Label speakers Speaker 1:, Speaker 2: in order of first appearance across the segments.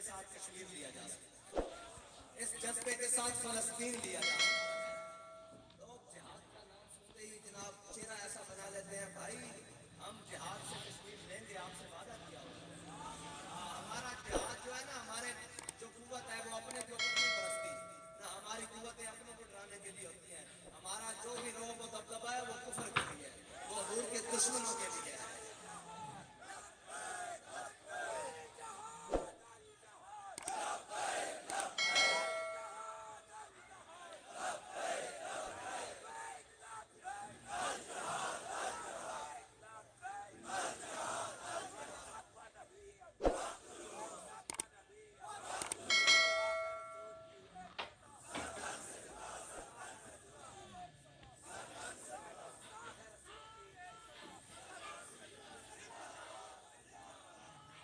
Speaker 1: ساتھ کشمیر لیا جا سکتا ہے، اس جذبے کے ساتھ فلسطین لیا جا سکتا ہے۔ لوگ جہاد کا نام سنتے ہی جناب چہرہ ایسا بنا لیتے ہیں، بھائی ہم جہاد سے کشمیر لیں گے، آپ سے وعدہ کیا ہوگا۔ ہمارا جہاد جو ہے نا، ہمارے جو قوت ہے وہ اپنے کے اوپر نہیں برستی، نہ ہماری قوتیں اپنے کو ڈرانے کے لیے ہوتی ہیں۔ ہمارا جو بھی رعب و دبدبہ ہے وہ کفر کے لیے ہے، وہ حضور کے دشمنوں کے لیے ہے۔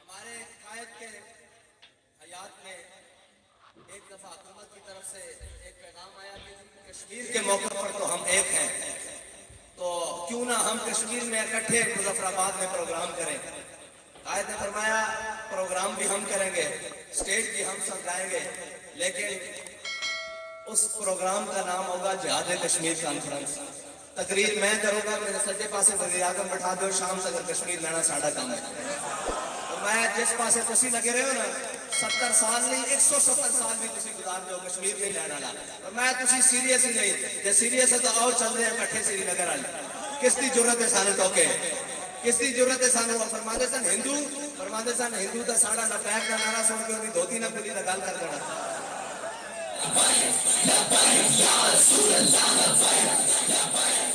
Speaker 1: ہمارے قائد کے حیات میں ایک دفعہ حکومت کی طرف سے ایک پیغام آیا کہ کشمیر کے موقع پر تو ہم ایک ہیں، تو کیوں نہ ہم کشمیر میں اکٹھے مظفر آباد میں پروگرام کریں۔ قائد نے فرمایا پروگرام بھی ہم کریں گے، اسٹیج بھی ہم سجائیں گے، لیکن اس پروگرام کا نام ہوگا جہاد کشمیر کانفرنس۔ تقریر میں کروں گا، میرے سجے پاسے وزیر اعظم بٹھا دو، شام سے اگر کشمیر لینا ساڑھا کام ہے۔ میں جس پاسے تسی لگے رہے ہو نا، 70 سال نہیں 170 سال بھی تسی گزار دو کشمیر نہیں لینا لا، اور میں تسی سیریس ہی نہیں، جے سیریس ہے تو آؤ چل رہے ہیں کٹھے سری نگر والے۔ کس دی جرت ہے سانے ٹوکے، کس دی جرت ہے سانے؟ وہ فرماندے سن ہندو، فرماندے سن ہندو دا ساڑا نہ پیک نہ نارا سن کے انہیں دھوتی نہ کلی نہ گال کر کرنا۔ لبائک لبائک یا رسول اللہ لبائک لبائک